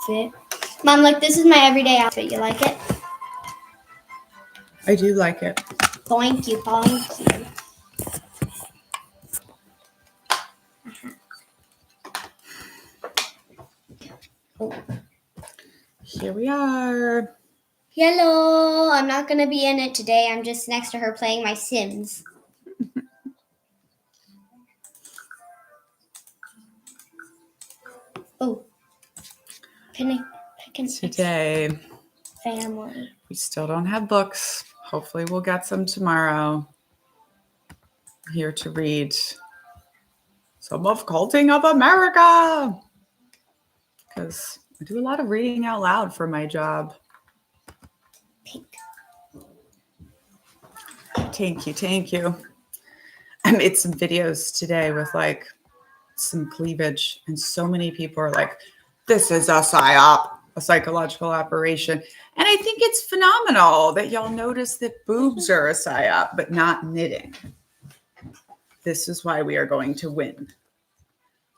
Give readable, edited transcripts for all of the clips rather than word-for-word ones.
outfit. Mom, look, this is my everyday outfit. You like it? I do like it. Thank you. Thank you. Oh. Here we are. Hello. I'm not going to be in it today. I'm just next to her playing my Sims. Oh. Today, family. We still don't have books. Hopefully we'll get some tomorrow. Here to read some of Culting of America. Because I do a lot of reading out loud for my job. Pink. Thank you. I made some videos today with like some cleavage, and so many people are like, this is a psyop, a psychological operation. And I think it's phenomenal that y'all notice that boobs are a psyop, but not knitting. This is why we are going to win.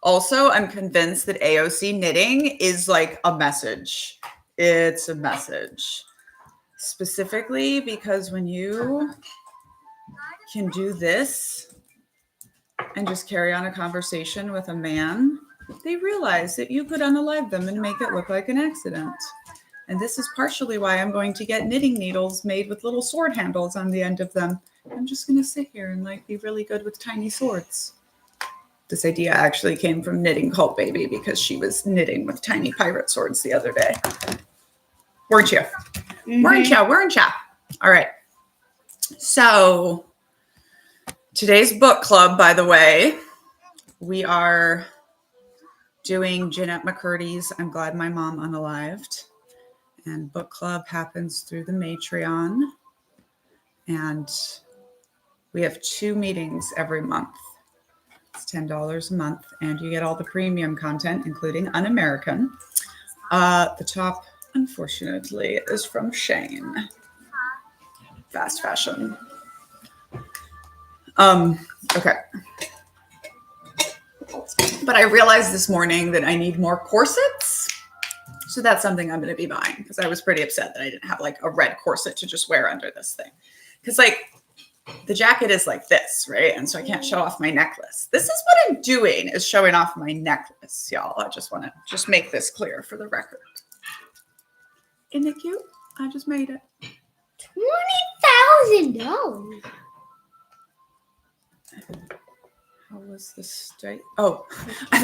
Also, I'm convinced that AOC knitting is like a message. It's a message. Specifically because when you can do this and just carry on a conversation with a man, they realize that you could unalive them and make it look like an accident. And this is partially why I'm going to get knitting needles made with little sword handles on the end of them. I'm just going to sit here and like be really good with tiny swords. This idea actually came from Knitting Cult Baby because she was knitting with tiny pirate swords the other day. Weren't you? Mm-hmm. Weren't you? All right. So today's book club, by the way, we are doing Jeanette McCurdy's I'm Glad My Mom Unalived. And book club happens through the Matreon. And we have 2 meetings every month. It's $10 a month, and you get all the premium content, including Un-American. The top, unfortunately, is from Shane. Fast fashion. Okay. But I realized this morning that I need more corsets. So that's something I'm going to be buying, because I was pretty upset that I didn't have like a red corset to just wear under this thing. Because like the jacket is like this, right? And so I can't show off my necklace. This is what I'm doing, is showing off my necklace, y'all. I just want to just make this clear for the record. Isn't it cute? I just made it. $20,000. How was the state? Oh, I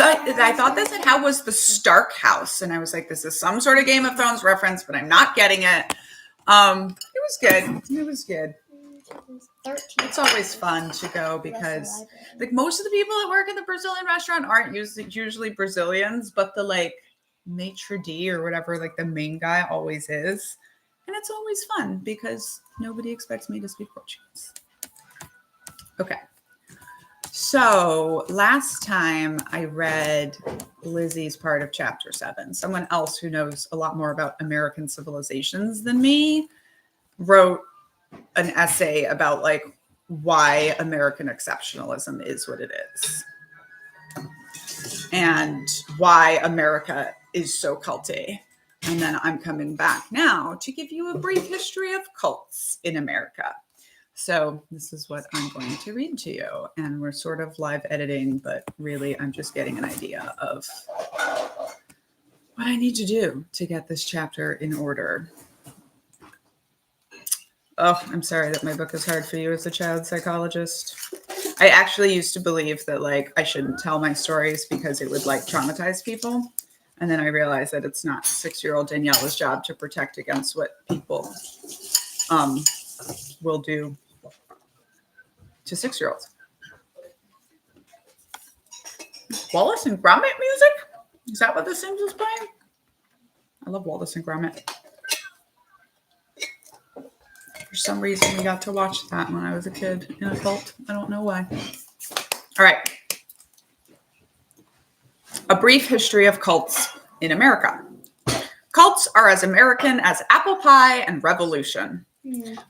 thought this said, how was the Stark house? And I was like, this is some sort of Game of Thrones reference, but I'm not getting it. It was good. It was good. It's always fun to go because like most of the people that work in the Brazilian restaurant aren't usually Brazilians, but the like maitre d' or whatever, like the main guy always is. And it's always fun because nobody expects me to speak Portuguese. Okay. So last time I read Lizzie's part of chapter 7. Someone else who knows a lot more about American civilizations than me wrote an essay about like why American exceptionalism is what it is and why America is so culty. And then I'm coming back now to give you a brief history of cults in America. So this is what I'm going to read to you. And we're sort of live editing, but really I'm just getting an idea of what I need to do to get this chapter in order. Oh, I'm sorry that my book is hard for you as a child psychologist. I actually used to believe that like I shouldn't tell my stories because it would like traumatize people. And then I realized that it's not 6-year-old Daniela's job to protect against what people will do to 6-year-olds. Wallace and Gromit music? Is that what The Sims is playing? I love Wallace and Gromit. For some reason, we got to watch that when I was a kid in a cult. I don't know why. All right. A brief history of cults in America. Cults are as American as apple pie and revolution.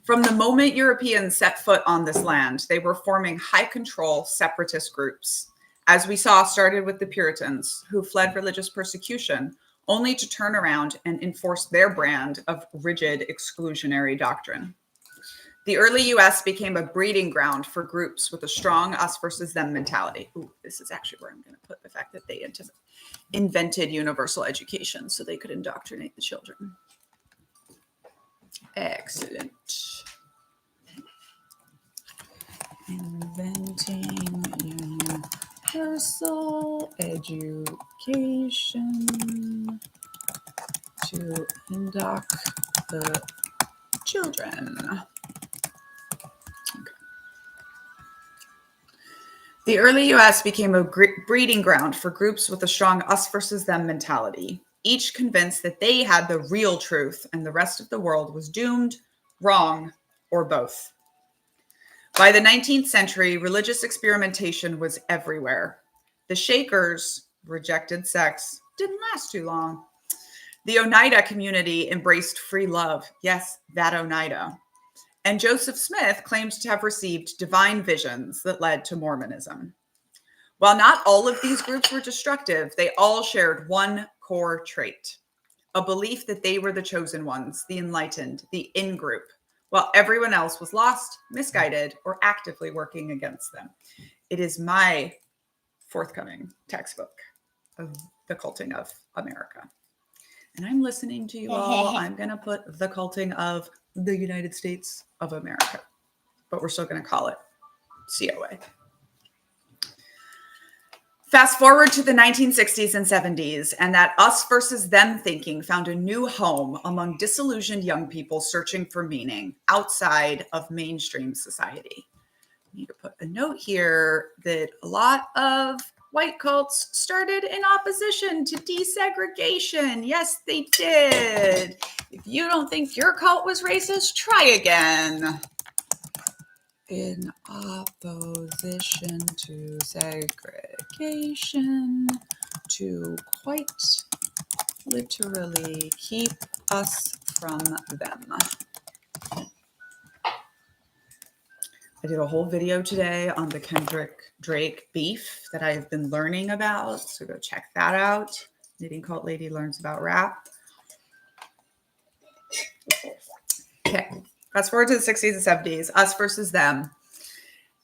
From the moment Europeans set foot on this land, they were forming high-control separatist groups. As we saw, started with the Puritans, who fled religious persecution, only to turn around and enforce their brand of rigid exclusionary doctrine. The early US became a breeding ground for groups with a strong us versus them mentality. Ooh, this is actually where I'm going to put the fact that they invented universal education so they could indoctrinate the children. Excellent. Inventing universal education to induct the children. Okay. The early US became a breeding ground for groups with a strong us versus them mentality, each convinced that they had the real truth and the rest of the world was doomed, wrong, or both. By the 19th century, religious experimentation was everywhere. The Shakers rejected sex, didn't last too long. The Oneida community embraced free love. Yes, that Oneida. And Joseph Smith claimed to have received divine visions that led to Mormonism. While not all of these groups were destructive, they all shared one core trait, a belief that they were the chosen ones, the enlightened, the in-group, while everyone else was lost, misguided, or actively working against them. It is my forthcoming textbook of The Culting of America. And I'm listening to you all. I'm going to put The Culting of the United States of America, but we're still going to call it COA. Fast forward to the 1960s and 70s, and that us versus them thinking found a new home among disillusioned young people searching for meaning outside of mainstream society. I need to put a note here that a lot of white cults started in opposition to desegregation. Yes, they did. If you don't think your cult was racist, try again. In opposition to segregation, to quite literally keep us from them. I did a whole video today on the Kendrick Drake beef that I have been learning about, so go check that out. Knitting Cult Lady learns about rap. Okay, fast forward to the 60s and 70s, us versus them.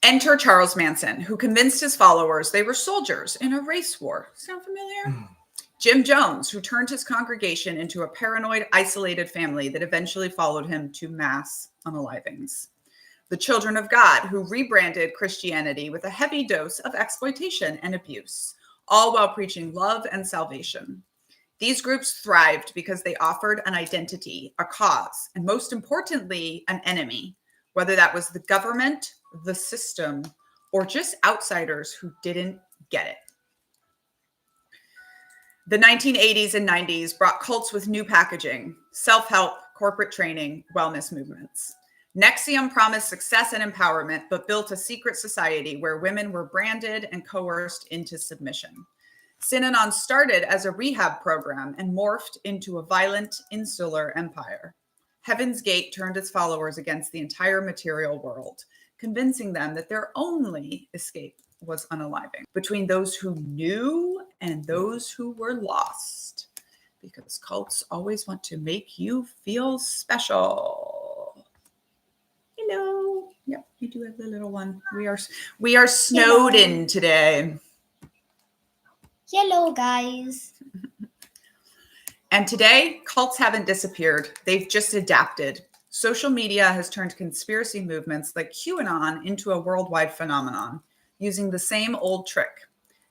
Enter Charles Manson, who convinced his followers they were soldiers in a race war. Sound familiar? Jim Jones, who turned his congregation into a paranoid, isolated family that eventually followed him to mass unalivings. The Children of God, who rebranded Christianity with a heavy dose of exploitation and abuse, all while preaching love and salvation. These groups thrived because they offered an identity, a cause, and most importantly, an enemy, whether that was the government, the system, or just outsiders who didn't get it. The 1980s and 90s brought cults with new packaging, self-help, corporate training, wellness movements. NXIVM promised success and empowerment, but built a secret society where women were branded and coerced into submission. Synanon started as a rehab program and morphed into a violent, insular empire. Heaven's Gate turned its followers against the entire material world, convincing them that their only escape was unaliving. Between those who knew and those who were lost, because cults always want to make you feel special. Hello. Yep, we do have the little one. We are snowed in today. Hello, guys. And today, cults haven't disappeared. They've just adapted. Social media has turned conspiracy movements like QAnon into a worldwide phenomenon, using the same old trick,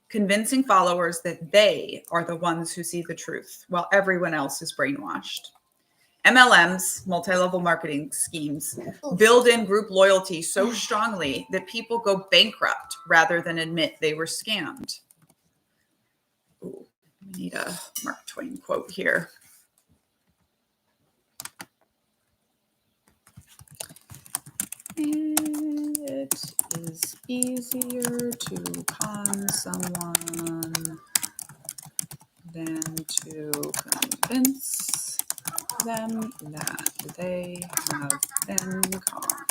convincing followers that they are the ones who see the truth, while everyone else is brainwashed. MLMs, multi-level marketing schemes, build in group loyalty so strongly that people go bankrupt rather than admit they were scammed. Ooh, we need a Mark Twain quote here. And it is easier to con someone than to convince them that they have been conned.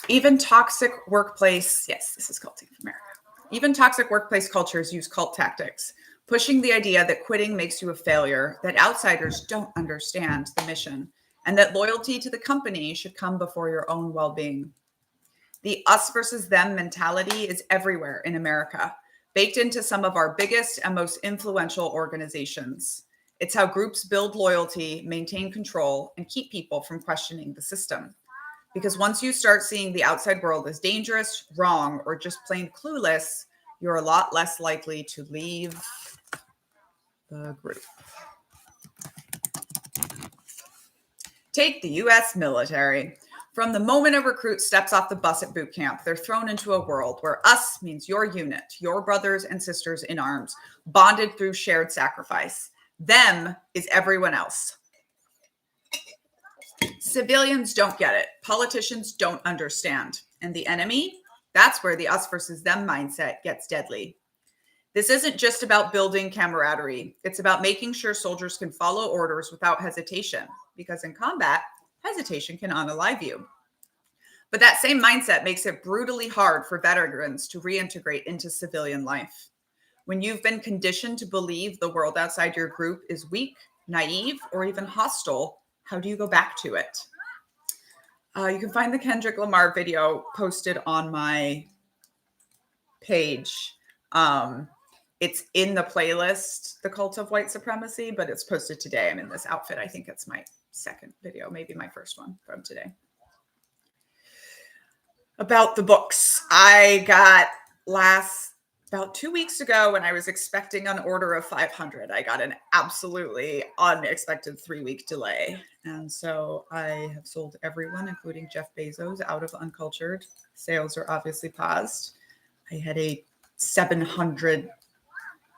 Even toxic workplace, yes, this is Culting of America. Even toxic workplace cultures use cult tactics, pushing the idea that quitting makes you a failure, that outsiders don't understand the mission, and that loyalty to the company should come before your own well-being. The us versus them mentality is everywhere in America, baked into some of our biggest and most influential organizations. It's how groups build loyalty, maintain control, and keep people from questioning the system. Because once you start seeing the outside world as dangerous, wrong, or just plain clueless, you're a lot less likely to leave the group. Take the US military. From the moment a recruit steps off the bus at boot camp, they're thrown into a world where us means your unit, your brothers and sisters in arms, bonded through shared sacrifice. Them is everyone else. Civilians don't get it. Politicians don't understand. And the enemy, that's where the us versus them mindset gets deadly. This isn't just about building camaraderie. It's about making sure soldiers can follow orders without hesitation, because in combat, hesitation can unalive you. But that same mindset makes it brutally hard for veterans to reintegrate into civilian life. When you've been conditioned to believe the world outside your group is weak, naive, or even hostile, how do you go back to it? You can find the Kendrick Lamar video posted on my page. It's in the playlist, The Cult of White Supremacy, but it's posted today. I'm in this outfit. I think it's my second video, maybe my first one from today. About the books. I got about 2 weeks ago, when I was expecting an order of 500, I got an absolutely unexpected 3-week delay. And so I have sold everyone, including Jeff Bezos, out of Uncultured. Sales are obviously paused. I had 700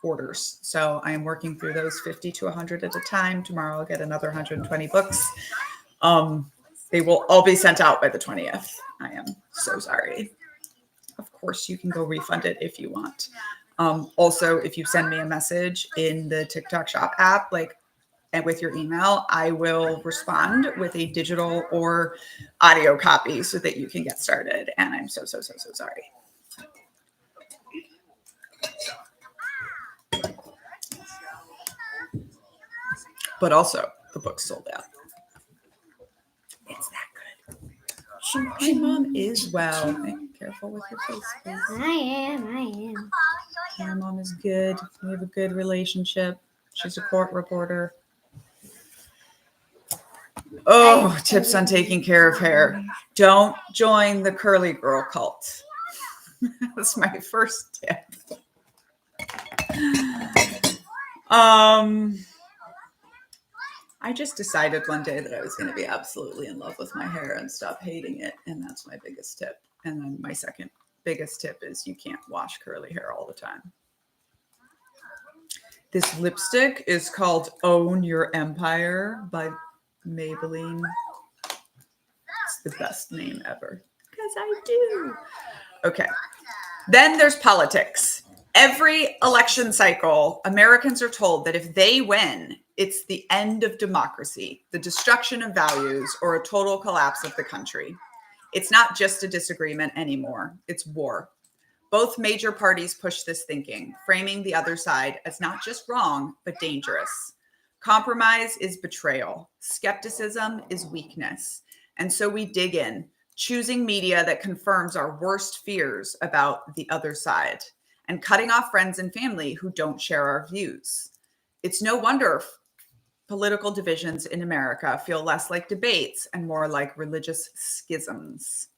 orders. So I am working through those 50 to 100 at a time. Tomorrow I'll get another 120 books. They will all be sent out by the 20th. I am so sorry. Of course, you can go refund it if you want. Also, if you send me a message in the TikTok Shop app, and with your email, I will respond with a digital or audio copy so that you can get started. And I'm so sorry. But also, the book's sold out. It's that good. My mom is well. Hey, careful with your face, please. I am. My mom is good. We have a good relationship. She's a court reporter. Oh, tips on taking care of hair. Don't join the curly girl cult. That's my first tip. I just decided one day that I was going to be absolutely in love with my hair and stop hating it. And that's my biggest tip. And then my second biggest tip is you can't wash curly hair all the time. This lipstick is called Own Your Empire by Maybelline. It's the best name ever. Because I do. Okay. Then there's politics. Every election cycle, Americans are told that if they win, it's the end of democracy, the destruction of values, or a total collapse of the country. It's not just a disagreement anymore. It's war. Both major parties push this thinking, framing the other side as not just wrong, but dangerous. Compromise is betrayal. Skepticism is weakness. And so we dig in, choosing media that confirms our worst fears about the other side, and cutting off friends and family who don't share our views. It's no wonder political divisions in America feel less like debates and more like religious schisms.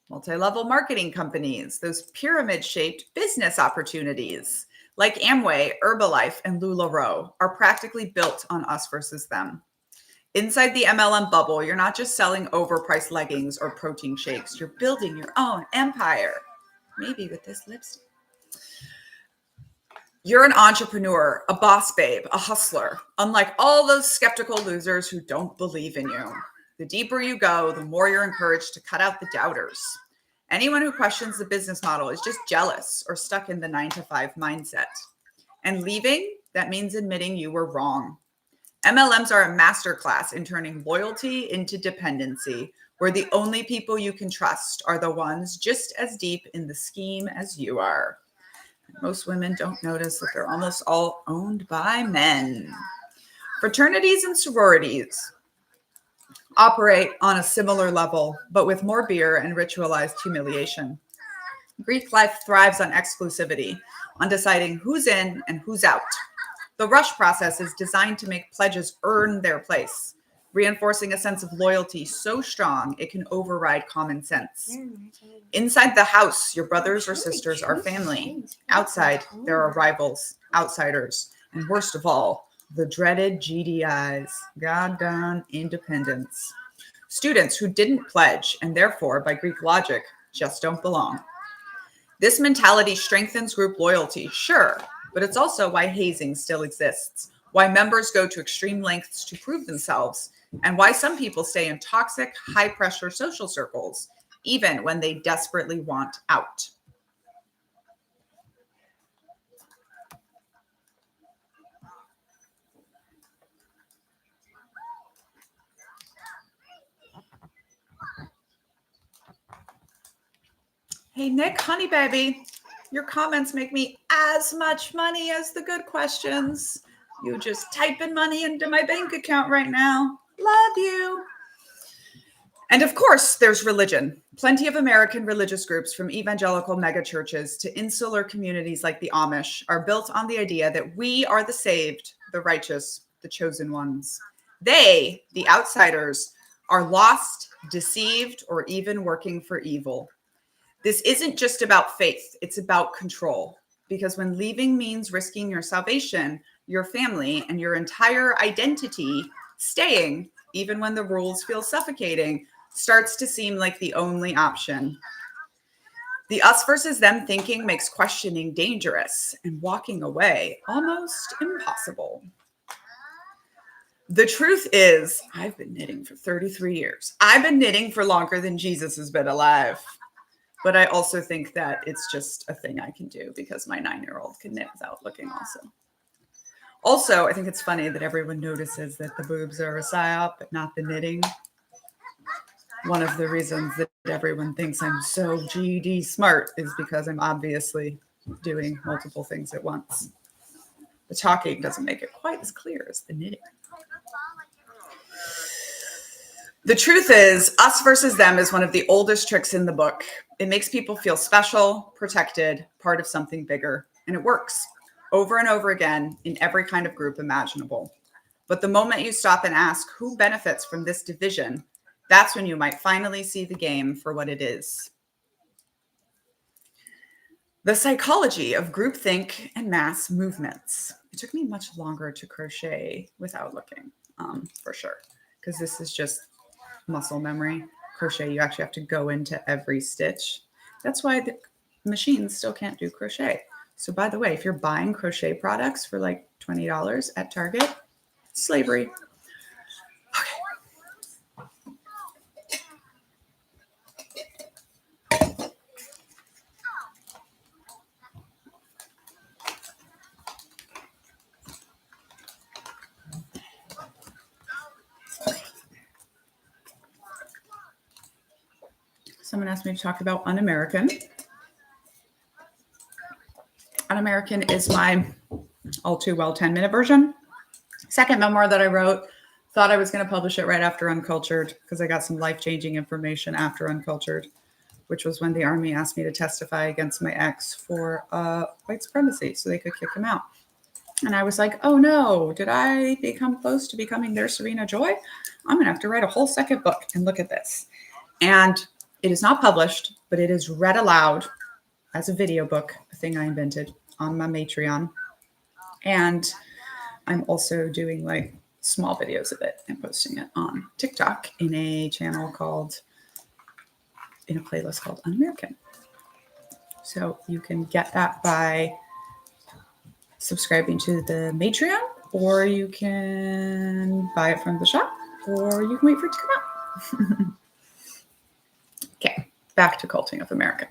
Multi-level marketing companies, those pyramid-shaped business opportunities like Amway, Herbalife, and LuLaRoe are practically built on us versus them. Inside the MLM bubble, you're not just selling overpriced leggings or protein shakes. You're building your own empire, maybe with this lipstick. You're an entrepreneur, a boss babe, a hustler, unlike all those skeptical losers who don't believe in you. The deeper you go, the more you're encouraged to cut out the doubters. Anyone who questions the business model is just jealous or stuck in the 9-to-5 mindset. And leaving, that means admitting you were wrong. MLMs are a masterclass in turning loyalty into dependency, where the only people you can trust are the ones just as deep in the scheme as you are. Most women don't notice that they're almost all owned by men. Fraternities and sororities operate on a similar level, but with more beer and ritualized humiliation. Greek life thrives on exclusivity, on deciding who's in and who's out. The rush process is designed to make pledges earn their place, reinforcing a sense of loyalty so strong it can override common sense. Inside the house, your brothers or sisters are family. Outside, there are rivals, outsiders, and worst of all, the dreaded GDIs, goddamn independents. Students who didn't pledge and therefore, by Greek logic, just don't belong. This mentality strengthens group loyalty, sure, but it's also why hazing still exists, why members go to extreme lengths to prove themselves, and why some people stay in toxic, high-pressure social circles, even when they desperately want out. Hey, Nick, honey baby, your comments make me as much money as the good questions. You just typing money into my bank account right now. Love you. And of course, there's religion. Plenty of American religious groups, from evangelical megachurches to insular communities like the Amish, are built on the idea that we are the saved, the righteous, the chosen ones. They, the outsiders, are lost, deceived, or even working for evil. This isn't just about faith, it's about control. Because when leaving means risking your salvation, your family, and your entire identity, staying, even when the rules feel suffocating, starts to seem like the only option. The us versus them thinking makes questioning dangerous and walking away almost impossible. The truth is, I've been knitting for 33 years. I've been knitting for longer than Jesus has been alive. But I also think that it's just a thing I can do because my 9-year-old can knit without looking also. Also, I think it's funny that everyone notices that the boobs are a psyop, but not the knitting. One of the reasons that everyone thinks I'm so GED smart is because I'm obviously doing multiple things at once. The talking doesn't make it quite as clear as the knitting. The truth is, us versus them is one of the oldest tricks in the book. It makes people feel special, protected, part of something bigger, and it works over and over again in every kind of group imaginable. But the moment you stop and ask who benefits from this division, that's when you might finally see the game for what it is. The psychology of groupthink and mass movements. It took me much longer to crochet without looking, for sure, because this is just muscle memory. Crochet, you actually have to go into every stitch. That's why the machines still can't do crochet. So by the way, if you're buying crochet products for like $20 at Target, slavery. Someone asked me to talk about Un-American. Un-American is my all too well 10-minute version. Second memoir that I wrote. Thought I was going to publish it right after Uncultured because I got some life-changing information after Uncultured, which was when the Army asked me to testify against my ex for white supremacy so they could kick him out. And I was like, oh no, did I become close to becoming their Serena Joy? I'm going to have to write a whole second book and look at this. And it is not published, but it is read aloud as a video book, a thing I invented on my Patreon. And I'm also doing like small videos of it and posting it on TikTok in a playlist called Un-American. So you can get that by subscribing to the Patreon, or you can buy it from the shop, or you can wait for it to come out. Okay, back to Culting of America.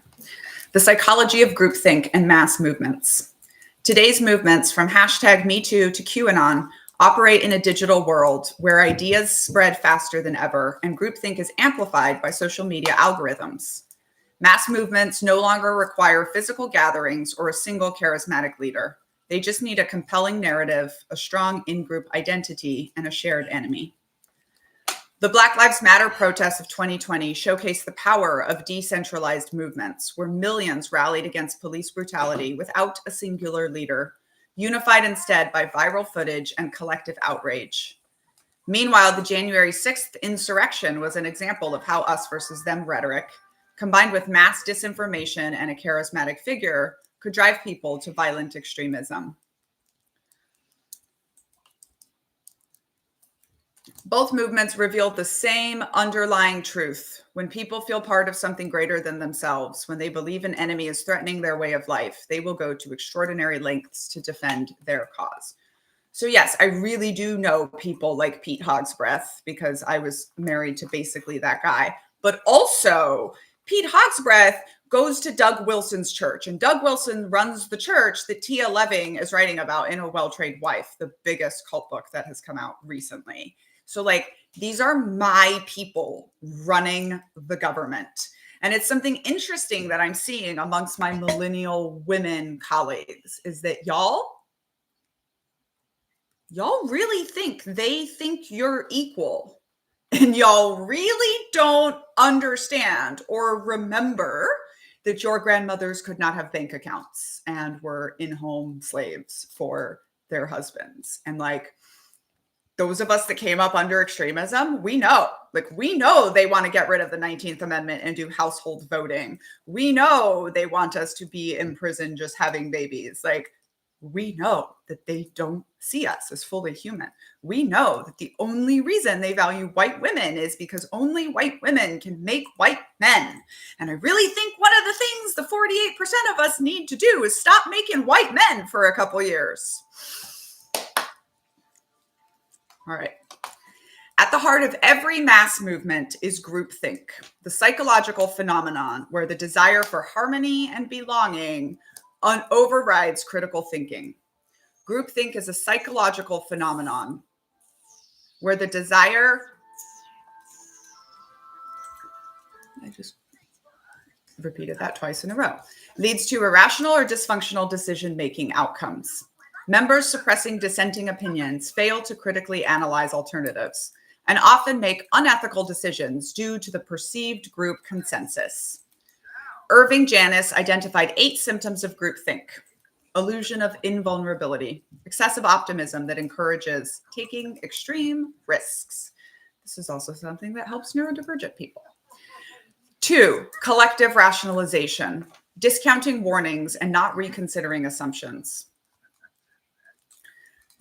The psychology of groupthink and mass movements. Today's movements, from #MeToo to QAnon, operate in a digital world where ideas spread faster than ever and groupthink is amplified by social media algorithms. Mass movements no longer require physical gatherings or a single charismatic leader. They just need a compelling narrative, a strong in-group identity, and a shared enemy. The Black Lives Matter protests of 2020 showcased the power of decentralized movements where millions rallied against police brutality without a singular leader, unified instead by viral footage and collective outrage. Meanwhile, the January 6th insurrection was an example of how us versus them rhetoric, combined with mass disinformation and a charismatic figure, could drive people to violent extremism. Both movements revealed the same underlying truth. When people feel part of something greater than themselves, when they believe an enemy is threatening their way of life, they will go to extraordinary lengths to defend their cause. So yes, I really do know people like Pete Hogsbreath because I was married to basically that guy. But also, Pete Hogsbreath goes to Doug Wilson's church, and Doug Wilson runs the church that Tia Leving is writing about in A Well-Trained Wife, the biggest cult book that has come out recently. So like, these are my people running the government. And it's something interesting that I'm seeing amongst my millennial women colleagues is that y'all really think they think you're equal. And y'all really don't understand or remember that your grandmothers could not have bank accounts and were in-home slaves for their husbands. And like, those of us that came up under extremism, we know they want to get rid of the 19th Amendment and do household voting. We know they want us to be in prison just having babies. Like, we know that they don't see us as fully human. We know that the only reason they value white women is because only white women can make white men. And I really think one of the things the 48% of us need to do is stop making white men for a couple years. All right. At the heart of every mass movement is groupthink, the psychological phenomenon where the desire for harmony and belonging overrides critical thinking. Groupthink is a psychological phenomenon where the desire, I just repeated that twice in a row, leads to irrational or dysfunctional decision-making outcomes. Members suppressing dissenting opinions fail to critically analyze alternatives and often make unethical decisions due to the perceived group consensus. Irving Janis identified 8 symptoms of groupthink: illusion of invulnerability, excessive optimism that encourages taking extreme risks. This is also something that helps neurodivergent people. 2, collective rationalization, discounting warnings and not reconsidering assumptions.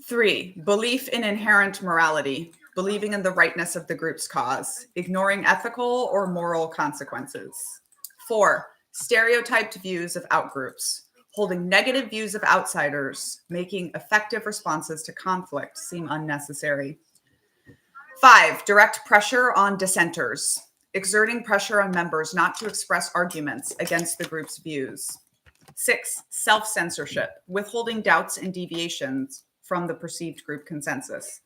3, belief in inherent morality, believing in the rightness of the group's cause, ignoring ethical or moral consequences. 4, stereotyped views of outgroups, holding negative views of outsiders, making effective responses to conflict seem unnecessary. 5, direct pressure on dissenters, exerting pressure on members not to express arguments against the group's views. 6, self-censorship, withholding doubts and deviations from the perceived group consensus.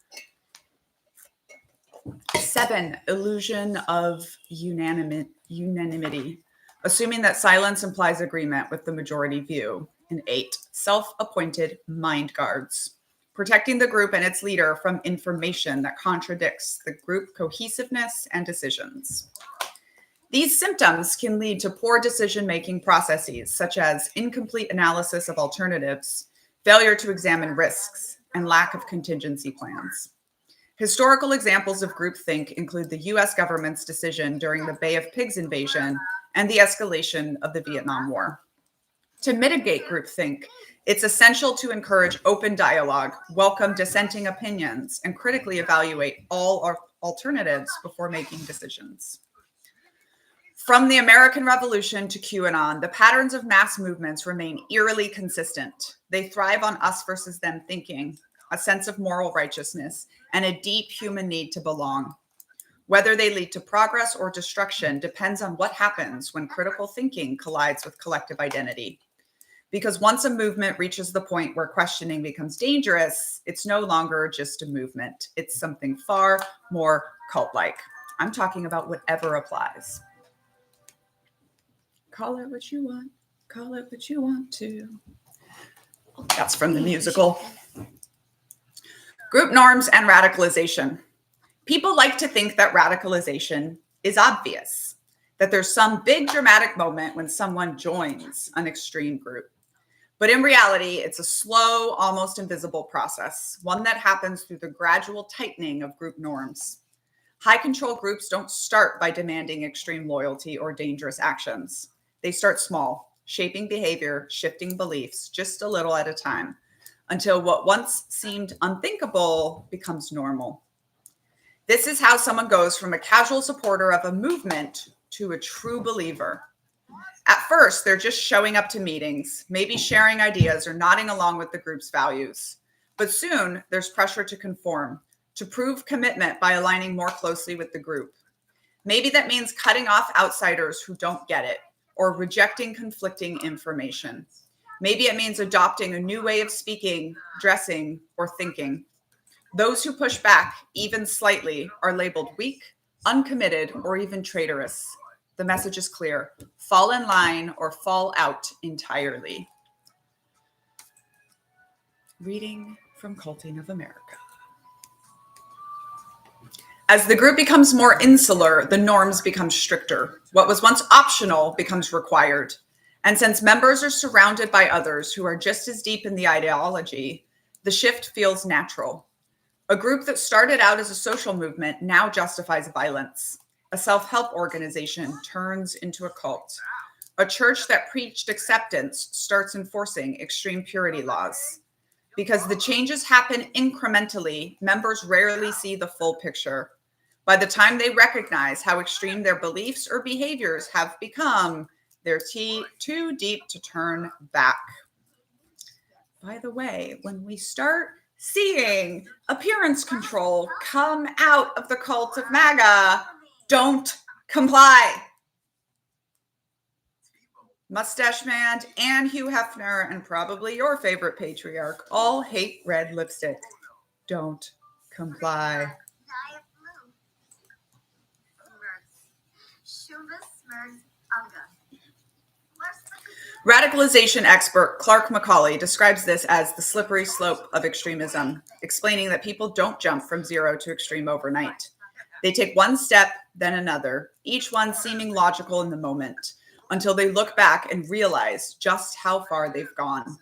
7, illusion of unanimity, assuming that silence implies agreement with the majority view. And 8, self-appointed mind guards, protecting the group and its leader from information that contradicts the group cohesiveness and decisions. These symptoms can lead to poor decision-making processes, such as incomplete analysis of alternatives, failure to examine risks, and lack of contingency plans. Historical examples of groupthink include the US government's decision during the Bay of Pigs invasion and the escalation of the Vietnam War. To mitigate groupthink, it's essential to encourage open dialogue, welcome dissenting opinions, and critically evaluate all alternatives before making decisions. From the American Revolution to QAnon, the patterns of mass movements remain eerily consistent. They thrive on us versus them thinking, a sense of moral righteousness, and a deep human need to belong. Whether they lead to progress or destruction depends on what happens when critical thinking collides with collective identity. Because once a movement reaches the point where questioning becomes dangerous, it's no longer just a movement. It's something far more cult-like. I'm talking about whatever applies. Call it what you want. Call it what you want to. That's from the musical. Group norms and radicalization. People like to think that radicalization is obvious, that there's some big dramatic moment when someone joins an extreme group. But in reality, it's a slow, almost invisible process, one that happens through the gradual tightening of group norms. High control groups don't start by demanding extreme loyalty or dangerous actions. They start small, shaping behavior, shifting beliefs, just a little at a time, until what once seemed unthinkable becomes normal. This is how someone goes from a casual supporter of a movement to a true believer. At first, they're just showing up to meetings, maybe sharing ideas or nodding along with the group's values. But soon, there's pressure to conform, to prove commitment by aligning more closely with the group. Maybe that means cutting off outsiders who don't get it, or rejecting conflicting information. Maybe it means adopting a new way of speaking, dressing, or thinking. Those who push back, even slightly, are labeled weak, uncommitted, or even traitorous. The message is clear: fall in line or fall out entirely. Reading from Culting of America. As the group becomes more insular, the norms become stricter. What was once optional becomes required. And since members are surrounded by others who are just as deep in the ideology, the shift feels natural. A group that started out as a social movement now justifies violence. A self-help organization turns into a cult. A church that preached acceptance starts enforcing extreme purity laws. Because the changes happen incrementally, members rarely see the full picture. By the time they recognize how extreme their beliefs or behaviors have become, they're too deep to turn back. By the way, when we start seeing appearance control come out of the cult of MAGA, don't comply. Mustache Man and Hugh Hefner, and probably your favorite patriarch, all hate red lipstick. Don't comply. Radicalization expert Clark McCauley describes this as the slippery slope of extremism, explaining that people don't jump from zero to extreme overnight. They take one step, then another, each one seeming logical in the moment, until they look back and realize just how far they've gone.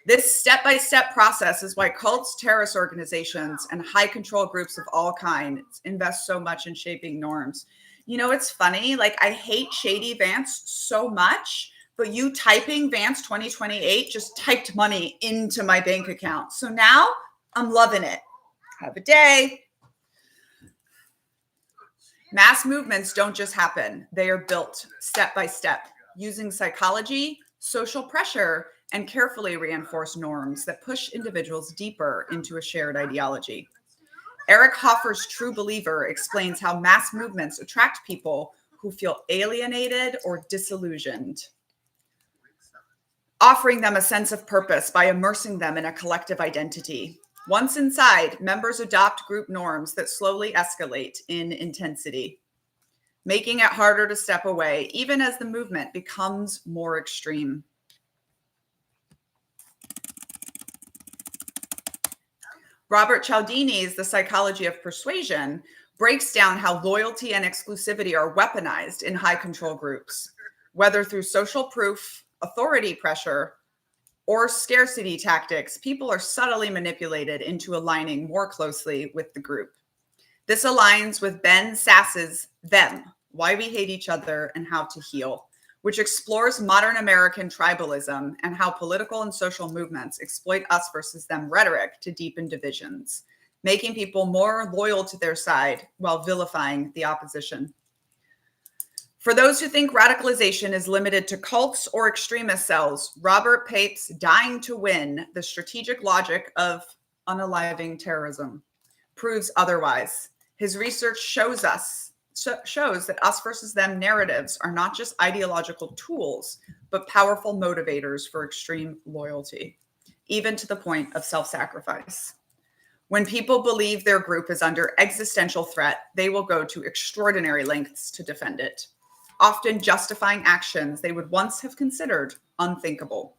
This step-by-step process is why cults, terrorist organizations, and high-control groups of all kinds invest so much in shaping norms. You know, it's funny, like I hate Shady Vance so much, but you typing Vance 2028 just typed money into my bank account. So now I'm loving it. Have a day. Mass movements don't just happen. They are built step by step, using psychology, social pressure, and carefully reinforced norms that push individuals deeper into a shared ideology. Eric Hoffer's True Believer explains how mass movements attract people who feel alienated or disillusioned, offering them a sense of purpose by immersing them in a collective identity. Once inside, members adopt group norms that slowly escalate in intensity, making it harder to step away, even as the movement becomes more extreme. Robert Cialdini's The Psychology of Persuasion breaks down how loyalty and exclusivity are weaponized in high control groups, whether through social proof, authority pressure, or scarcity tactics. People are subtly manipulated into aligning more closely with the group. This aligns with Ben Sass's Them, Why We Hate Each Other and How to Heal, which explores modern American tribalism and how political and social movements exploit us versus them rhetoric to deepen divisions, making people more loyal to their side while vilifying the opposition. For those who think radicalization is limited to cults or extremist cells, Robert Pape's Dying to Win, the strategic logic of unaliving terrorism, proves otherwise. His research shows that us versus them narratives are not just ideological tools, but powerful motivators for extreme loyalty, even to the point of self-sacrifice. When people believe their group is under existential threat, they will go to extraordinary lengths to defend it, often justifying actions they would once have considered unthinkable.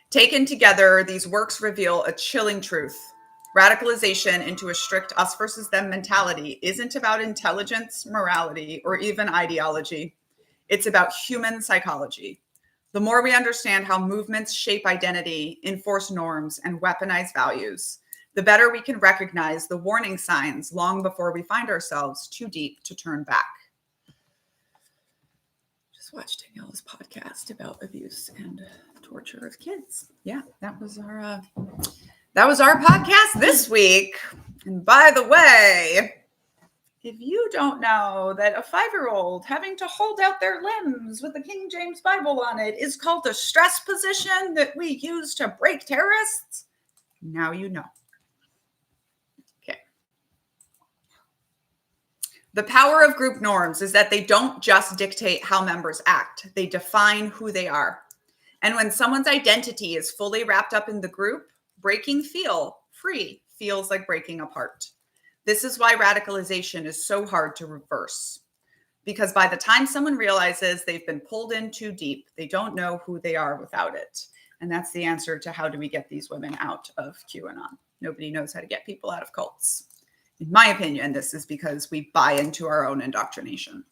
Taken together, these works reveal a chilling truth. Radicalization into a strict us versus them mentality isn't about intelligence, morality, or even ideology. It's about human psychology. The more we understand how movements shape identity, enforce norms, and weaponize values, the better we can recognize the warning signs long before we find ourselves too deep to turn back. Just watched Daniela's podcast about abuse and torture of kids. Yeah, that was our podcast this week. And by the way, if you don't know that a 5-year-old having to hold out their limbs with the King James Bible on it is called a stress position that we use to break terrorists, now you know. Okay. The power of group norms is that they don't just dictate how members act, they define who they are. And when someone's identity is fully wrapped up in the group, breaking free feels like breaking apart. This is why radicalization is so hard to reverse. Because by the time someone realizes they've been pulled in too deep, they don't know who they are without it. And that's the answer to how do we get these women out of QAnon. Nobody knows how to get people out of cults. In my opinion, this is because we buy into our own indoctrination.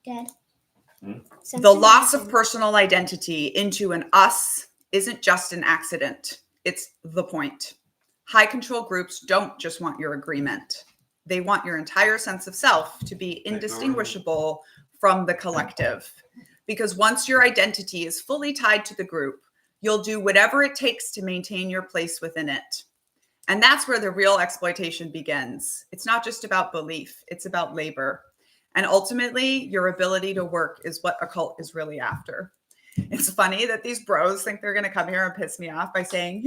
Good. The loss of personal identity into an us isn't just an accident. It's the point. High control groups don't just want your agreement. They want your entire sense of self to be indistinguishable from the collective. Because once your identity is fully tied to the group, you'll do whatever it takes to maintain your place within it. And that's where the real exploitation begins. It's not just about belief, it's about labor. And ultimately, your ability to work is what a cult is really after. It's funny that these bros think they're going to come here and piss me off by saying,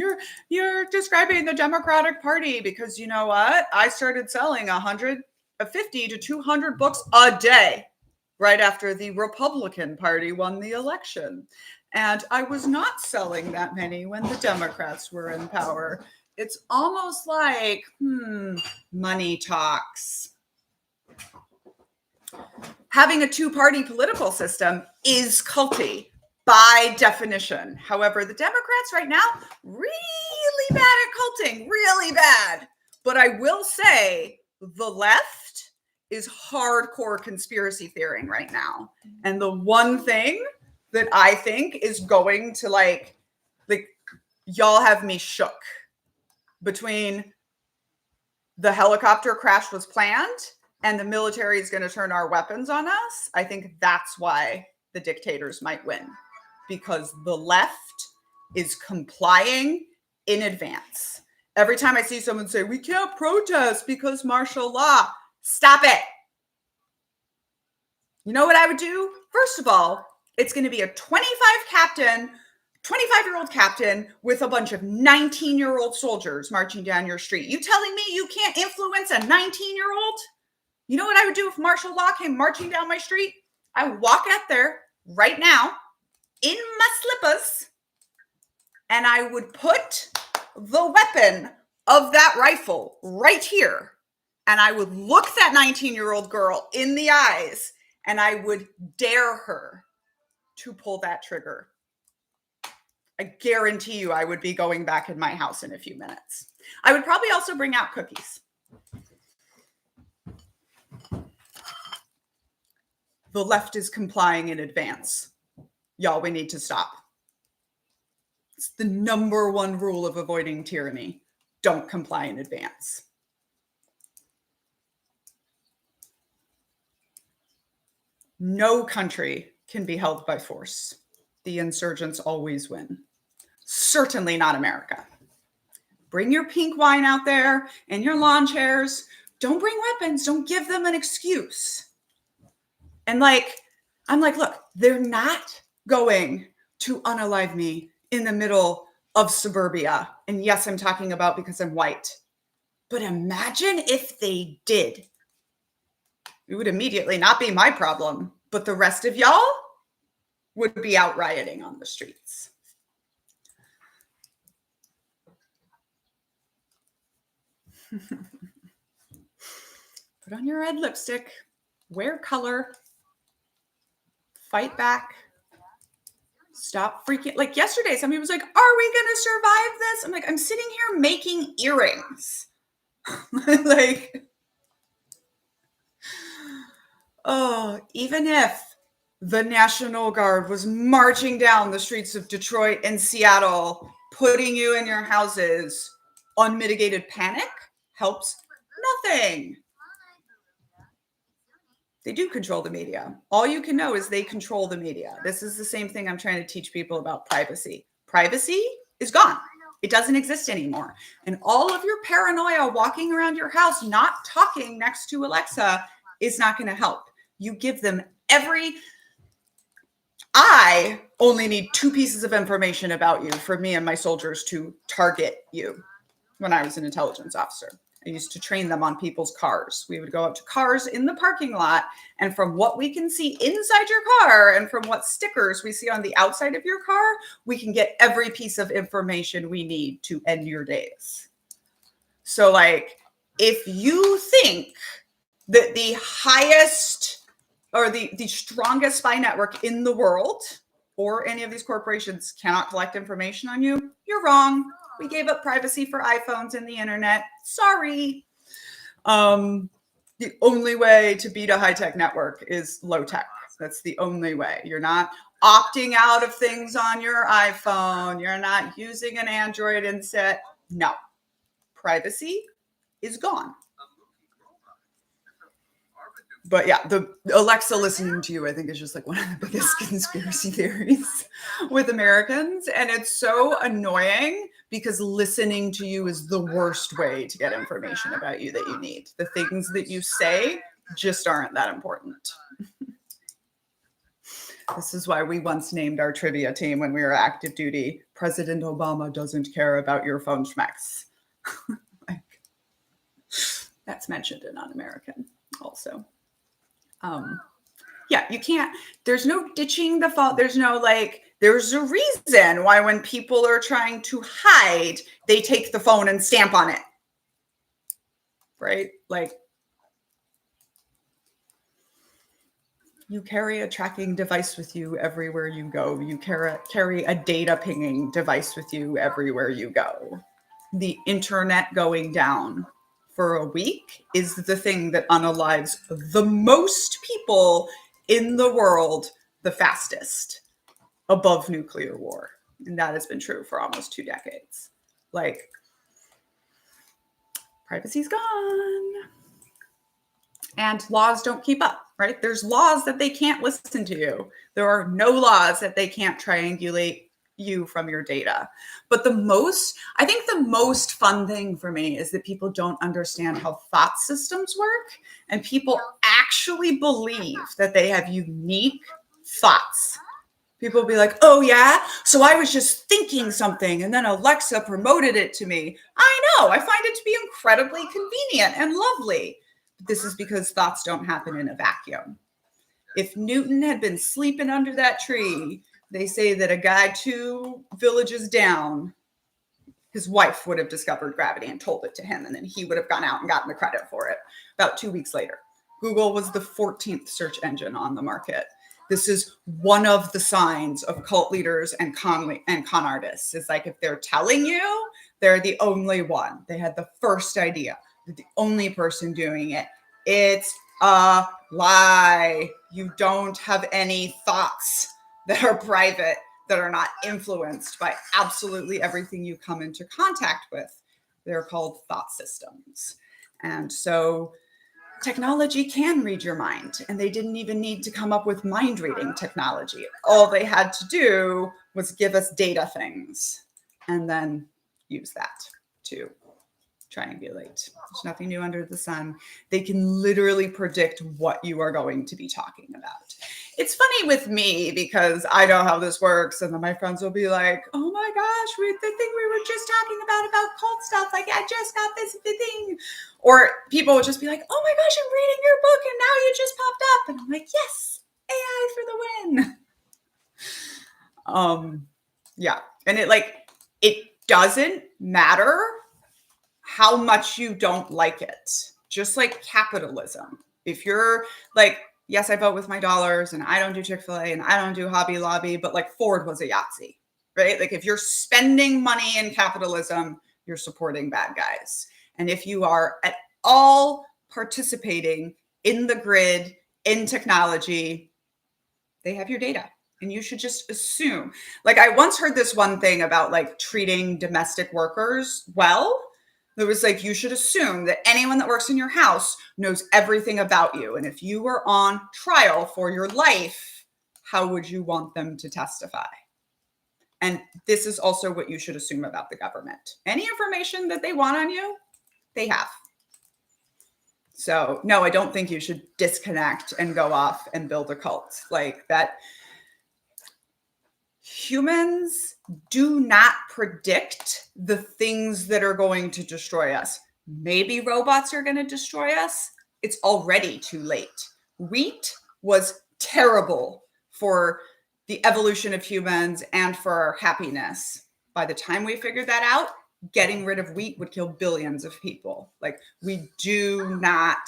you're describing the Democratic Party because you know what? I started selling 150 to 200 books a day right after the Republican Party won the election. And I was not selling that many when the Democrats were in power. It's almost like, money talks. Having a two-party political system is culty by definition. However, the Democrats right now, really bad at culting, really bad. But I will say the left is hardcore conspiracy theorying right now. And the one thing that I think is going to like y'all have me shook between the helicopter crash was planned and the military is going to turn our weapons on us. I think that's why the dictators might win, because the left is complying in advance. Every time I see someone say, we can't protest because martial law, stop it. You know what I would do? First of all, it's going to be a 25-year-old captain with a bunch of 19-year-old soldiers marching down your street. You telling me you can't influence a 19-year-old? You know what I would do if martial law came marching down my street? I would walk out there right now in my slippers and I would put the weapon of that rifle right here. And I would look that 19-year-old girl in the eyes and I would dare her to pull that trigger. I guarantee you I would be going back in my house in a few minutes. I would probably also bring out cookies. The left is complying in advance. Y'all, we need to stop. It's the number one rule of avoiding tyranny. Don't comply in advance. No country can be held by force. The insurgents always win. Certainly not America. Bring your pink wine out there and your lawn chairs. Don't bring weapons. Don't give them an excuse. And I'm like, look, they're not going to unalive me in the middle of suburbia. And yes, I'm talking about because I'm white. But imagine if they did. It would immediately not be my problem. But the rest of y'all, would be out rioting on the streets. Put on your red lipstick, wear color, fight back, stop freaking. Like yesterday, somebody was like, are we going to survive this? I'm like, I'm sitting here making earrings. Like, oh, even if the National Guard was marching down the streets of Detroit and Seattle, putting you in your houses, unmitigated panic helps nothing. They do control the media. All you can know is they control the media. This is the same thing I'm trying to teach people about privacy. Privacy is gone. It doesn't exist anymore. And all of your paranoia walking around your house, not talking next to Alexa, is not going to help. You give them I only need 2 pieces of information about you for me and my soldiers to target you. When I was an intelligence officer, I used to train them on people's cars. We would go up to cars in the parking lot, and from what we can see inside your car and from what stickers we see on the outside of your car, we can get every piece of information we need to end your days. So, like, if you think that the highest or the strongest spy network in the world or any of these corporations cannot collect information on you, you're wrong. We gave up privacy for iPhones and the internet. Sorry. The only way to beat a high-tech network is low-tech. That's the only way. You're not opting out of things on your iPhone. You're not using an Android instead. No. Privacy is gone. But yeah, the Alexa listening to you, I think, is just like one of the biggest conspiracy theories with Americans. And it's so annoying because listening to you is the worst way to get information about you that you need. The things that you say just aren't that important. This is why we once named our trivia team when we were active duty, President Obama doesn't care about your phone schmecks. Like, that's mentioned in Un-American also. Yeah, you can't, there's no ditching the fault. There's no there's a reason why when people are trying to hide, they take the phone and stamp on it. Right? Like, you carry a tracking device with you everywhere you go. You carry a data pinging device with you everywhere you go. The internet going down for a week is the thing that unalives the most people in the world the fastest, above nuclear war. And that has been true for almost 2 decades. Like, privacy's gone. And laws don't keep up, right? There's laws that they can't listen to you. There are no laws that they can't triangulate you from your data. But I think the most fun thing for me is that people don't understand how thought systems work, and people actually believe that they have unique thoughts. People will be like, oh yeah, so I was just thinking something and then Alexa promoted it to me. I know, I find it to be incredibly convenient and lovely. But this is because thoughts don't happen in a vacuum. If Newton had been sleeping under that tree, they say that a guy 2 villages down, his wife would have discovered gravity and told it to him, and then he would have gone out and gotten the credit for it. About 2 weeks later, Google was the 14th search engine on the market. This is one of the signs of cult leaders and con artists. It's like, if they're telling you, they're the only one. They had the first idea. They're the only person doing it. It's a lie. You don't have any thoughts that are private, that are not influenced by absolutely everything you come into contact with. They're called thought systems. And so technology can read your mind, and they didn't even need to come up with mind reading technology. All they had to do was give us data things and then use that to triangulate. There's nothing new under the sun. They can literally predict what you are going to be talking about. It's funny with me because I know how this works, and then my friends will be like, oh my gosh, the thing we were just talking about cult stuff, like I just got this thing. Or people will just be like, oh my gosh, I'm reading your book and now you just popped up. And I'm like, yes, AI for the win. Yeah. And it doesn't matter how much you don't like it. Just like capitalism. If you're like, yes, I vote with my dollars and I don't do Chick-fil-A and I don't do Hobby Lobby, but like Ford was a Yahtzee, right? Like if you're spending money in capitalism, you're supporting bad guys. And if you are at all participating in the grid, in technology, they have your data. And you should just assume. Like I once heard this one thing about like treating domestic workers well. It was like, you should assume that anyone that works in your house knows everything about you. And if you were on trial for your life, how would you want them to testify? And this is also what you should assume about the government. Any information that they want on you, they have. So no, I don't think you should disconnect and go off and build a cult like that. Humans do not predict the things that are going to destroy us. Maybe robots are going to destroy us. It's already too late. Wheat was terrible for the evolution of humans and for our happiness. By the time we figured that out, getting rid of wheat would kill billions of people. Like we do not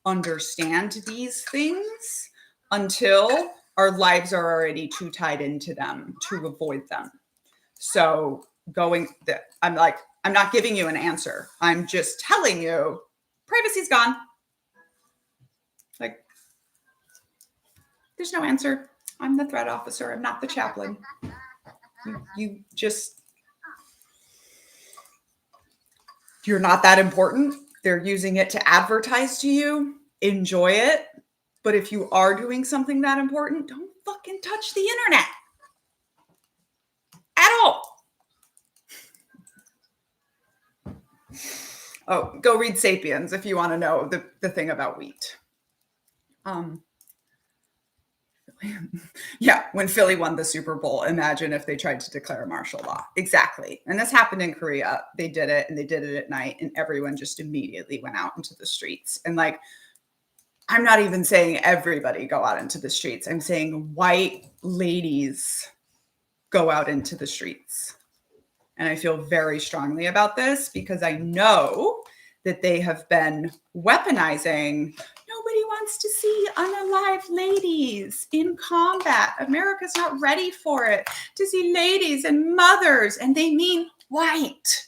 understand these things until our lives are already too tied into them to avoid them. So I'm not giving you an answer. I'm just telling you privacy's gone. Like there's no answer. I'm the threat officer. I'm not the chaplain. You're not that important. They're using it to advertise to you. Enjoy it. But if you are doing something that important, don't fucking touch the internet at all. Oh, go read Sapiens if you want to know the thing about wheat. Yeah, when Philly won the Super Bowl, imagine if they tried to declare martial law. Exactly. And this happened in Korea. They did it, and they did it at night, and everyone just immediately went out into the streets. And like, I'm not even saying everybody go out into the streets. I'm saying white ladies go out into the streets. And I feel very strongly about this because I know that they have been weaponizing. Nobody wants to see unalived ladies in combat. America's not ready for it. To see ladies and mothers, and they mean white.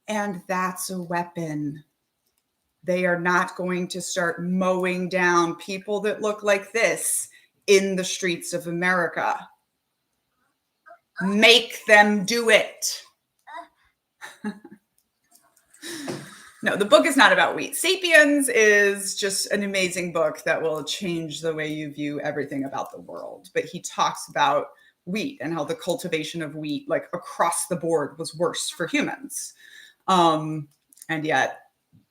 And that's a weapon. They are not going to start mowing down people that look like this in the streets of America. Make them do it. No, the book is not about wheat. Sapiens is just an amazing book that will change the way you view everything about the world. But he talks about wheat and how the cultivation of wheat, like across the board, was worse for humans. And yet,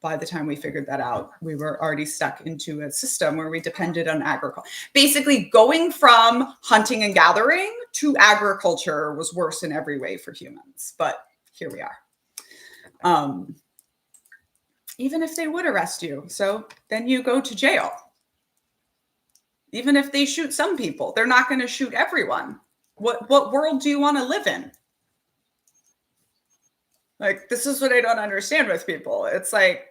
by the time we figured that out, we were already stuck into a system where we depended on agriculture. Basically, going from hunting and gathering to agriculture was worse in every way for humans. But here we are. Even if they would arrest you, so then you go to jail. Even if they shoot some people, they're not going to shoot everyone. What world do you want to live in? Like, this is what I don't understand with people. It's like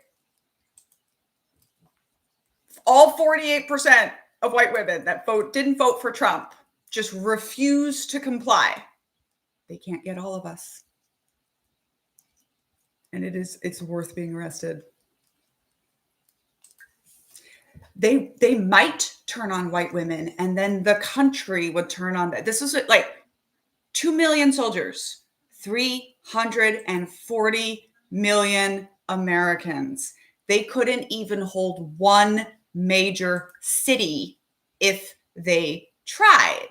all 48% of white women that didn't vote for Trump just refuse to comply. They can't get all of us. And it's worth being arrested. They might turn on white women, and then the country would turn on that. This was like 2 million soldiers, 340 million Americans. They couldn't even hold one major city if they tried.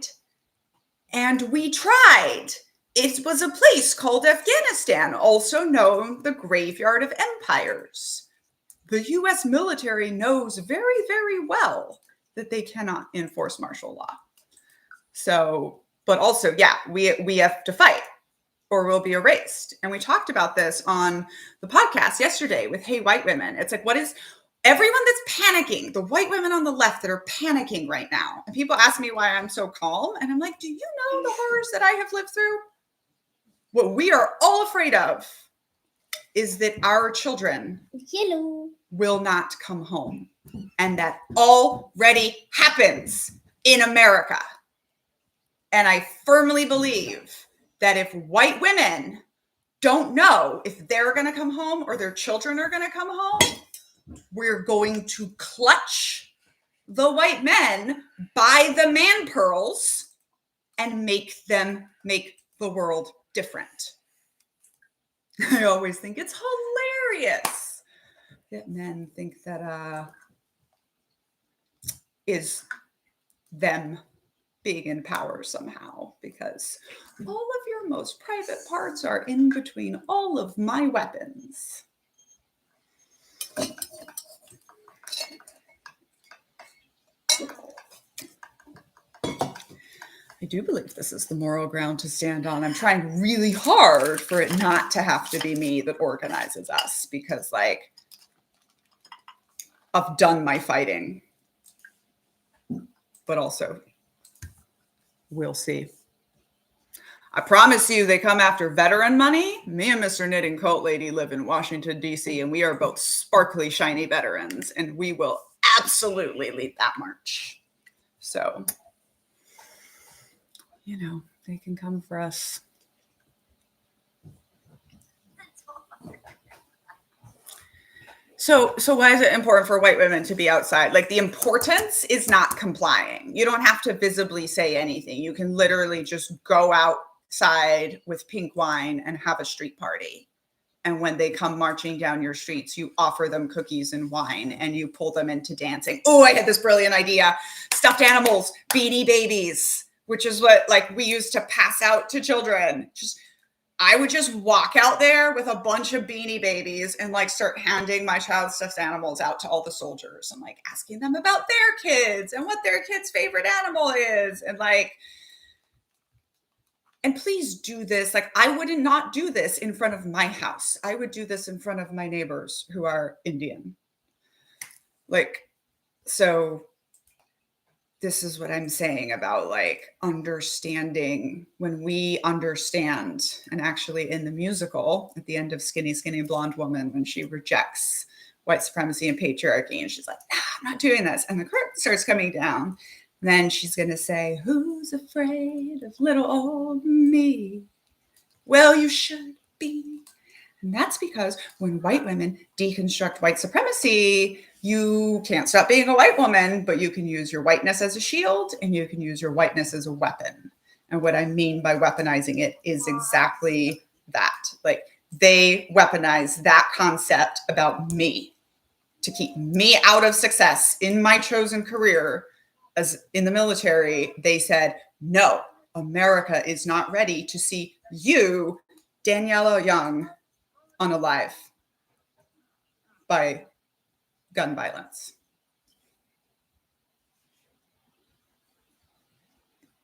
And we tried. It was a place called Afghanistan, also known the graveyard of empires. The US military knows very, very well that they cannot enforce martial law. So, but also, yeah, we have to fight or we'll be erased. And we talked about this on the podcast yesterday with Hey White Women. It's like, everyone that's panicking, the white women on the left that are panicking right now, and people ask me why I'm so calm, and I'm like, do you know the horrors that I have lived through? What we are all afraid of is that our children will not come home. And that already happens in America. And I firmly believe that if white women don't know if they're going to come home or their children are going to come home, we're going to clutch the white men by the man pearls and make them make the world different. I always think it's hilarious that men think that is them being in power somehow, because all of your most private parts are in between all of my weapons. I do believe this is the moral ground to stand on. I'm trying really hard for it not to have to be me that organizes us, because like I've done my fighting, but also we'll see. I promise you, they come after veteran money. Me and Mr. Knitting Coat Lady live in Washington, D.C., and we are both sparkly, shiny veterans, and we will absolutely lead that march. So, you know, they can come for us. So why is it important for white women to be outside? Like, the importance is not complying. You don't have to visibly say anything. You can literally just go outside with pink wine and have a street party. And when they come marching down your streets, you offer them cookies and wine and you pull them into dancing. Oh, I had this brilliant idea. Stuffed animals, beanie babies, which is what like we used to pass out to children. I would just walk out there with a bunch of beanie babies and like start handing my child's stuffed animals out to all the soldiers and like asking them about their kids and what their kid's favorite animal is. And like, and please do this. Like, I would not do this in front of my house. I would do this in front of my neighbors who are Indian. Like, so this is what I'm saying about like understanding. When we understand, and actually in the musical at the end of Skinny, Skinny Blonde Woman, when she rejects white supremacy and patriarchy, and she's like, nah, I'm not doing this. And the curtain starts coming down. Then she's going to say, who's afraid of little old me? Well, you should be. And that's because when white women deconstruct white supremacy, you can't stop being a white woman, but you can use your whiteness as a shield and you can use your whiteness as a weapon. And what I mean by weaponizing it is exactly that. Like, they weaponize that concept about me to keep me out of success in my chosen career. As in the military, they said, no, America is not ready to see you, Daniela Young, unalive by gun violence.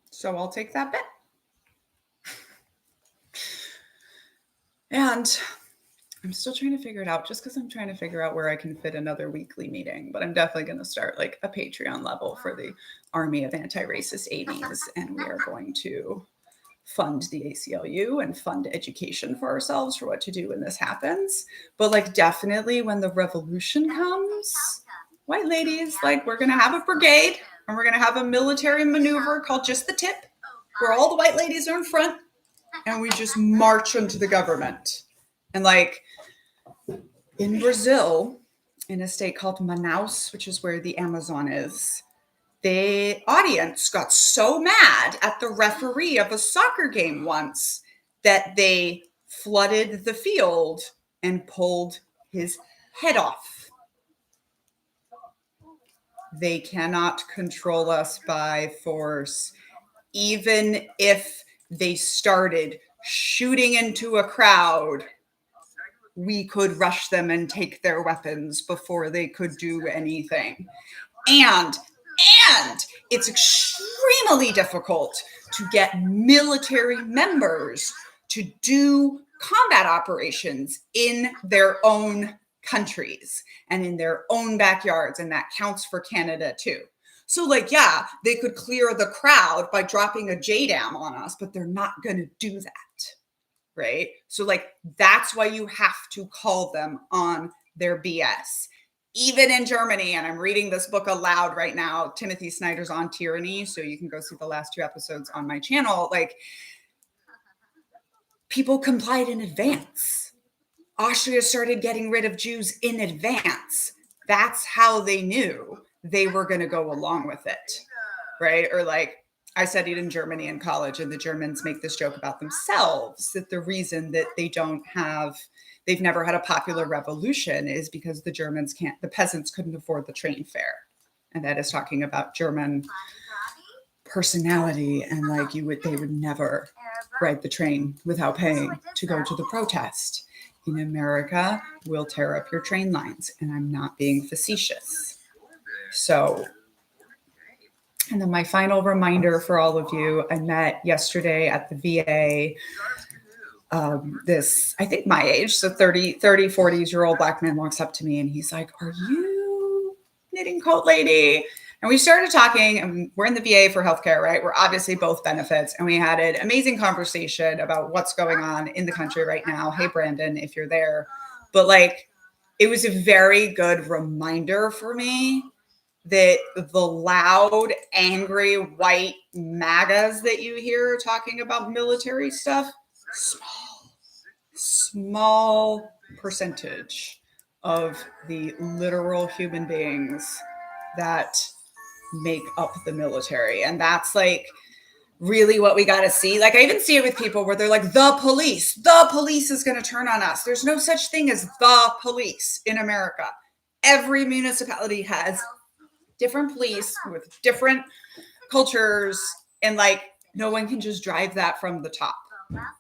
So I'll take that bet. And I'm still trying to figure it out, just because I'm trying to figure out where I can fit another weekly meeting. But I'm definitely going to start like a Patreon level for the Army of Anti-Racist 80s. And we are going to fund the ACLU and fund education for ourselves for what to do when this happens. But like, definitely when the revolution comes, white ladies, like, we're going to have a brigade and we're going to have a military maneuver called Just the Tip, where all the white ladies are in front and we just march into the government. And like in Brazil, in a state called Manaus, which is where the Amazon is, the audience got so mad at the referee of a soccer game once that they flooded the field and pulled his head off. They cannot control us by force. Even if they started shooting into a crowd, we could rush them and take their weapons before they could do anything. And it's extremely difficult to get military members to do combat operations in their own countries and in their own backyards, and that counts for Canada too. So like, yeah, they could clear the crowd by dropping a JDAM on us, but they're not going to do that, right? So like, that's why you have to call them on their BS. Even in Germany, and I'm reading this book aloud right now, Timothy Snyder's On Tyranny, so you can go see the last 2 episodes on my channel. Like, people complied in advance. Austria started getting rid of Jews in advance. That's how they knew they were going to go along with it, right? Or like, I studied in Germany in college, and the Germans make this joke about themselves, that the reason that they've never had a popular revolution is because the peasants couldn't afford the train fare. And that is talking about German personality, and like they would never ride the train without paying to go to the protest. In America, we'll tear up your train lines, and I'm not being facetious. So, and then my final reminder for all of you, I met yesterday at the VA, this, I think my age, so 40s-year-old Black man walks up to me and he's like, "Are you knitting coat lady?" And we started talking, and we're in the VA for healthcare, right? We're obviously both benefits. And we had an amazing conversation about what's going on in the country right now. Hey, Brandon, if you're there. But like, it was a very good reminder for me that the loud, angry, white MAGAs that you hear talking about military stuff, small percentage of the literal human beings that make up the military. And that's like really what we got to see. Like, I even see it with people where they're like, the police is going to turn on us. There's no such thing as the police in America. Every municipality has different police with different cultures, and like, no one can just drive that from the top.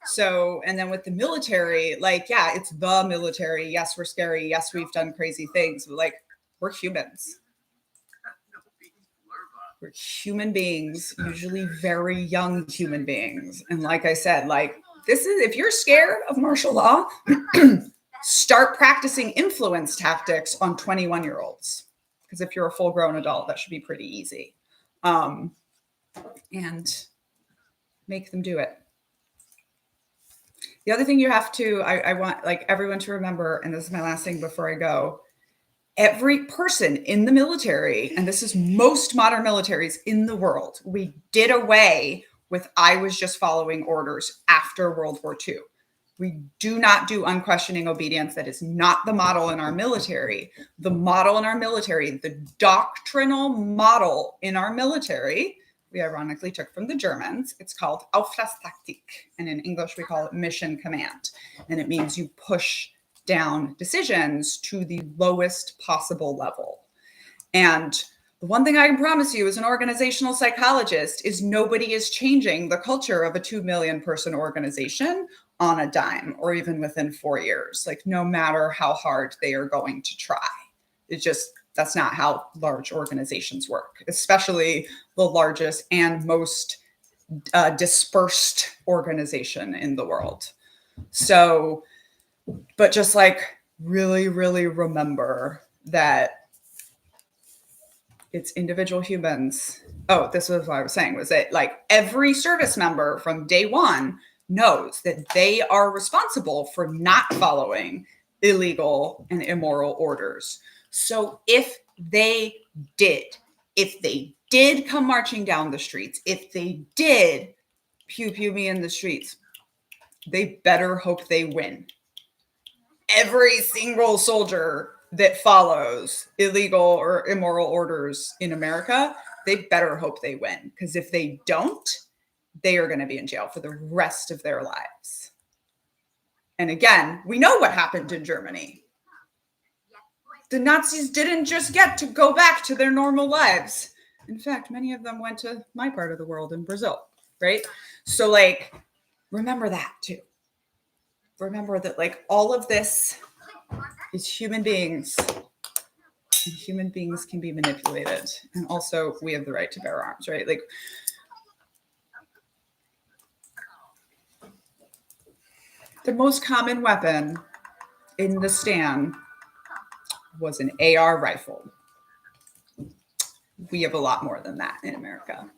So, and then with the military, like, yeah, it's the military. Yes, we're scary. Yes, we've done crazy things, but like, we're humans. We're human beings, usually very young human beings. And like I said, like, if you're scared of martial law, start practicing influence tactics on 21-year-olds. Because if you're a full-grown adult, that should be pretty easy. And make them do it. The other thing you have to, I want like everyone to remember, and this is my last thing before I go, every person in the military, and this is most modern militaries in the world, we did away with I was just following orders after World War II. We do not do unquestioning obedience. That is not the model in our military. The model in our military, the doctrinal model in our military, we ironically took from the Germans. It's called Auftragstaktik. And in English, we call it mission command. And it means you push down decisions to the lowest possible level. And the one thing I can promise you as an organizational psychologist is nobody is changing the culture of a 2 million person organization on a dime, or even within 4 years. Like, no matter how hard they are going to try. That's not how large organizations work, especially the largest and most dispersed organization in the world. So, but just like really, really remember that it's individual humans. Oh, this was what I was saying, was that like every service member from day one knows that they are responsible for not following illegal and immoral orders. So if they did come marching down the streets, if they did pew pew me in the streets, they better hope they win. Every single soldier that follows illegal or immoral orders in America, they better hope they win. Because if they don't, they are going to be in jail for the rest of their lives. And again, we know what happened in Germany. The Nazis didn't just get to go back to their normal lives. In fact, many of them went to my part of the world in Brazil, right? So like, remember that too. Remember that like all of this is human beings. And human beings can be manipulated. And also we have the right to bear arms, right? Like, the most common weapon in the stand was an AR rifle. We have a lot more than that in America.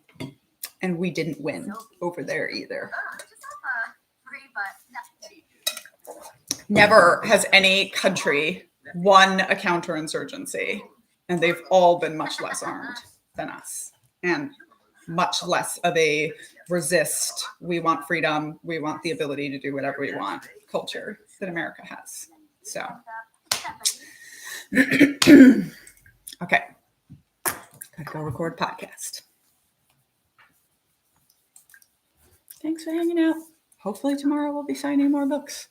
And we didn't win over there either. Never has any country won a counterinsurgency, and they've all been much less armed than us, and much less of a resist, we want freedom, we want the ability to do whatever we want culture that America has. So, okay, gotta go record a podcast. Thanks for hanging out. Hopefully tomorrow we'll be signing more books.